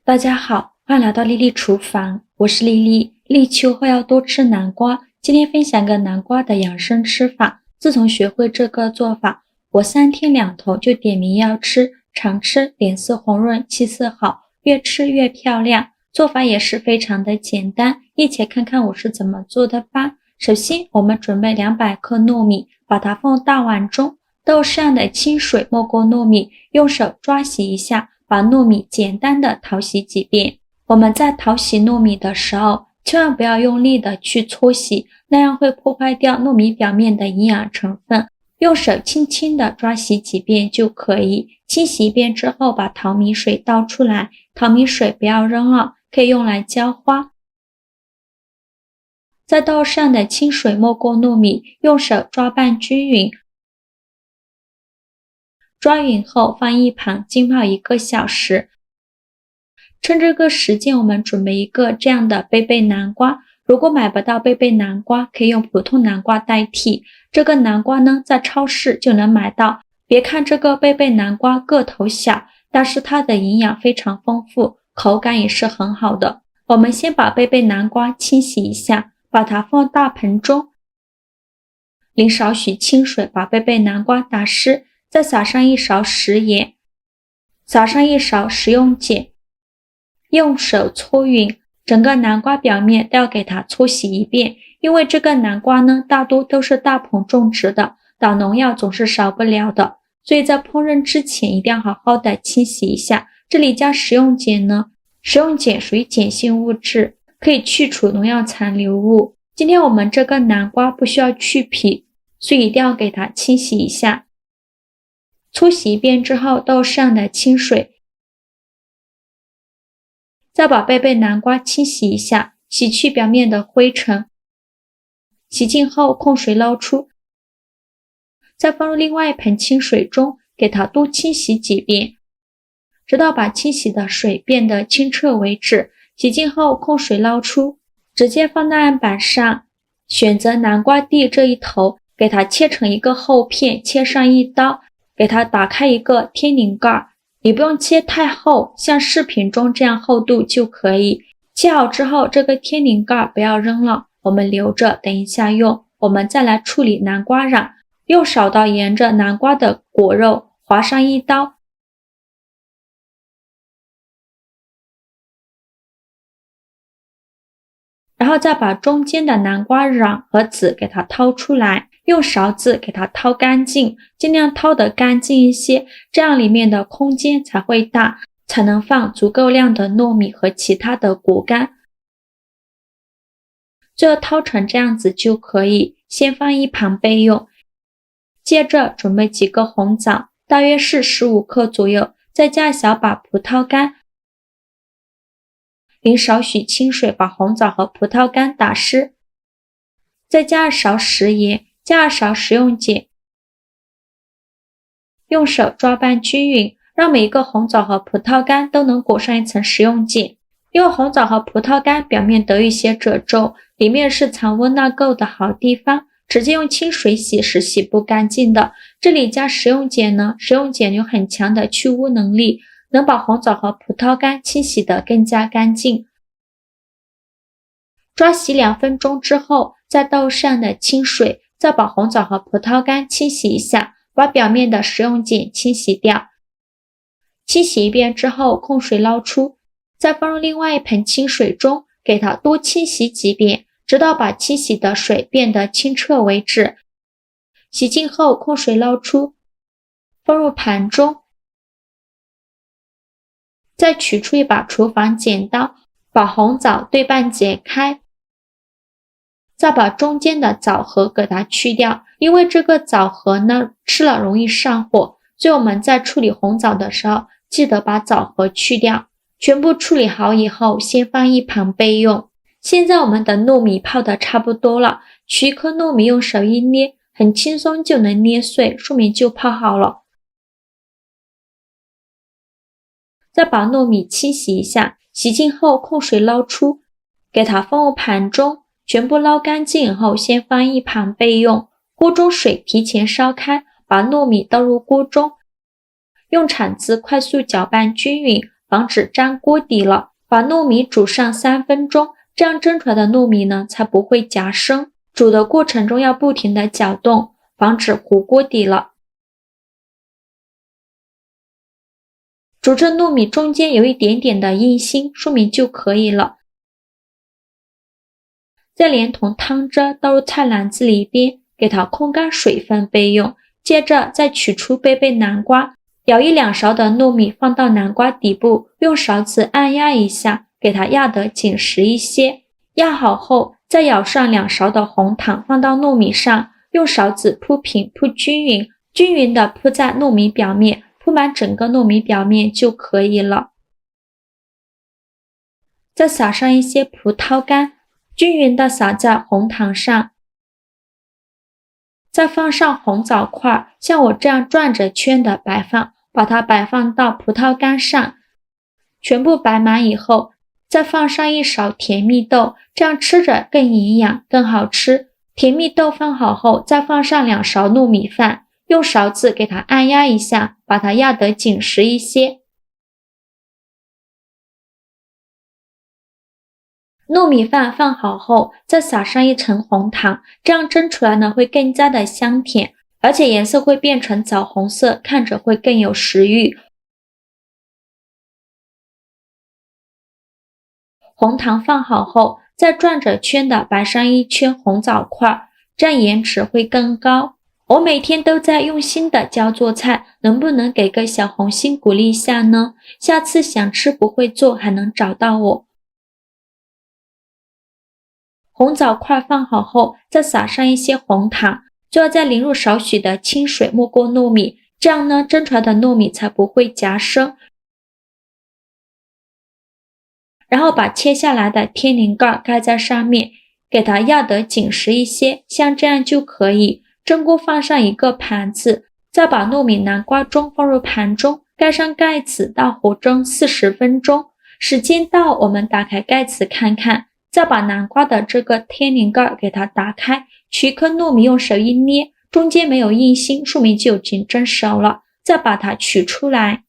大家好，欢迎来到丽丽厨房，我是丽丽。立秋后要多吃南瓜，今天分享个南瓜的养生吃法。自从学会这个做法，我3天2头就点名要吃，常吃，脸色红润，气色好，越吃越漂亮。做法也是非常的简单，一起看看我是怎么做的吧。首先，我们准备200克糯米，把它放大碗中，倒上的清水没过糯米，用手抓洗一下，把糯米简单的淘洗几遍。我们在淘洗糯米的时候，千万不要用力的去搓洗，那样会破坏掉糯米表面的营养成分。用手轻轻的抓洗几遍就可以。清洗一遍之后，把淘米水倒出来，淘米水不要扔了，可以用来浇花。再倒上的清水没过糯米，用手抓拌均匀。抓匀后放一旁浸泡1个小时。趁这个时间，我们准备一个这样的贝贝南瓜。如果买不到贝贝南瓜，可以用普通南瓜代替。这个南瓜呢，在超市就能买到。别看这个贝贝南瓜个头小，但是它的营养非常丰富，口感也是很好的。我们先把贝贝南瓜清洗一下，把它放大盆中，淋少许清水，把贝贝南瓜打湿，再撒上1勺食盐，撒上1勺食用碱，用手搓匀，整个南瓜表面都要给它搓洗一遍。因为这个南瓜呢，大多都是大棚种植的，打农药总是少不了的，所以在烹饪之前一定要好好的清洗一下。这里加食用碱呢，食用碱属于碱性物质，可以去除农药残留物。今天我们这个南瓜不需要去皮，所以一定要给它清洗一下。搓洗一遍之后，倒上的清水，再把贝贝南瓜清洗一下，洗去表面的灰尘。洗净后控水捞出，再放入另外一盆清水中，给它多清洗几遍，直到把清洗的水变得清澈为止。洗净后控水捞出，直接放到案板上，选择南瓜蒂这一头，给它切成一个厚片，切上1刀，给它打开一个天灵盖，你不用切太厚，像视频中这样厚度就可以。切好之后，这个天灵盖不要扔了，我们留着等一下用。我们再来处理南瓜瓤，用少刀沿着南瓜的果肉划上1刀，然后再把中间的南瓜瓤和籽给它掏出来，用勺子给它掏干净，尽量掏得干净一些，这样里面的空间才会大，才能放足够量的糯米和其他的果干。最后掏成这样子就可以，先放一旁备用。接着准备几个红枣，大约是15克左右，再加小把葡萄干，淋少许清水把红枣和葡萄干打湿，再加2勺食盐，加2勺食用碱，用手抓拌均匀，让每一个红枣和葡萄干都能裹上一层食用碱。因为红枣和葡萄干表面都有一些褶皱，里面是藏温纳垢的好地方，直接用清水洗是洗不干净的。这里加食用碱呢，食用碱有很强的去污能力，能把红枣和葡萄干清洗得更加干净。抓洗2分钟之后，再倒上的清水，再把红枣和葡萄干清洗一下，把表面的食用碱清洗掉。清洗一遍之后控水捞出，再放入另外一盆清水中，给它多清洗几遍，直到把清洗的水变得清澈为止。洗净后控水捞出，放入盘中，再取出一把厨房剪刀，把红枣对半解开，再把中间的枣核给它去掉，因为这个枣核呢吃了容易上火，所以我们在处理红枣的时候记得把枣核去掉。全部处理好以后，先放一旁备用。现在我们的糯米泡得差不多了，取一颗糯米用手一捏，很轻松就能捏碎，说明就泡好了。再把糯米清洗一下，洗净后控水捞出，给它放入盘中，全部捞干净以后，先放一旁备用。锅中水提前烧开，把糯米倒入锅中，用铲子快速搅拌均匀，防止粘锅底了。把糯米煮上3分钟，这样蒸出来的糯米呢才不会夹生。煮的过程中要不停地搅动，防止糊锅底了。煮着糯米中间有一点点的硬芯，说明就可以了。再连同汤汁倒入菜篮子里边，给它控干水分备用。接着再取出贝贝南瓜，舀1-2勺的糯米放到南瓜底部，用勺子按压一下，给它压得紧实一些。压好后，再舀上2勺的红糖放到糯米上，用勺子铺平铺均匀，均匀地铺在糯米表面，铺满整个糯米表面就可以了。再撒上一些葡萄干，均匀地撒在红糖上。再放上红枣块，像我这样转着圈的摆放，把它摆放到葡萄干上。全部摆满以后，再放上1勺甜蜜豆，这样吃着更营养更好吃。甜蜜豆放好后，再放上2勺糯米饭，用勺子给它按压一下，把它压得紧实一些。糯米饭放好后，再撒上1层红糖，这样蒸出来呢会更加的香甜，而且颜色会变成枣红色，看着会更有食欲。红糖放好后，再转着圈的摆上1圈红枣块，这样颜值会更高。我每天都在用心的教做菜，能不能给个小红心鼓励一下呢？下次想吃不会做还能找到我。红枣块放好后，再撒上一些红糖，就要再淋入少许的清水没过糯米，这样呢蒸出来的糯米才不会夹生。然后把切下来的天灵盖盖在上面，给它压得紧实一些，像这样就可以。蒸锅放上1个盘子，再把糯米南瓜盅放入盘中，盖上盖子，到火蒸40分钟。时间到，我们打开盖子看看，再把南瓜的这个天灵盖给它打开，取1颗糯米用手一捏，中间没有硬芯，说明就已经蒸熟了，再把它取出来。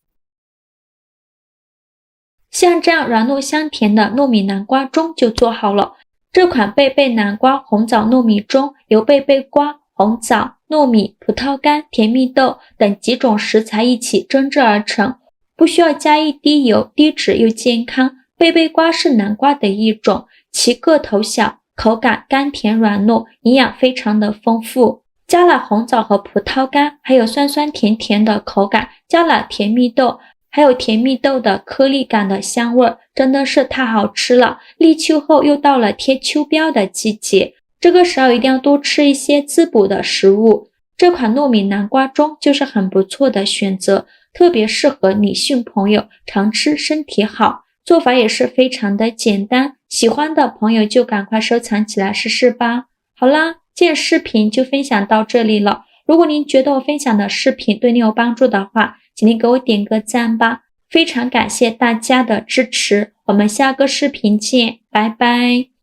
像这样软糯香甜的糯米南瓜盅就做好了。这款贝贝南瓜红枣糯米盅由贝贝瓜、红枣、糯米、葡萄干、甜蜜豆等几种食材一起蒸制而成，不需要加1滴油，低脂又健康。贝贝瓜是南瓜的一种，其个头小，口感甘甜软糯，营养非常的丰富。加了红枣和葡萄干，还有酸酸甜甜的口感，加了甜蜜豆，还有甜蜜豆的颗粒感的香味，真的是太好吃了。立秋后又到了贴秋膘的季节，这个时候一定要多吃一些滋补的食物。这款糯米南瓜盅就是很不错的选择，特别适合女性朋友常吃身体好，做法也是非常的简单，喜欢的朋友就赶快收藏起来试试吧。好啦，今天视频就分享到这里了。如果您觉得我分享的视频对您有帮助的话，请您给我点个赞吧，非常感谢大家的支持，我们下个视频见，拜拜。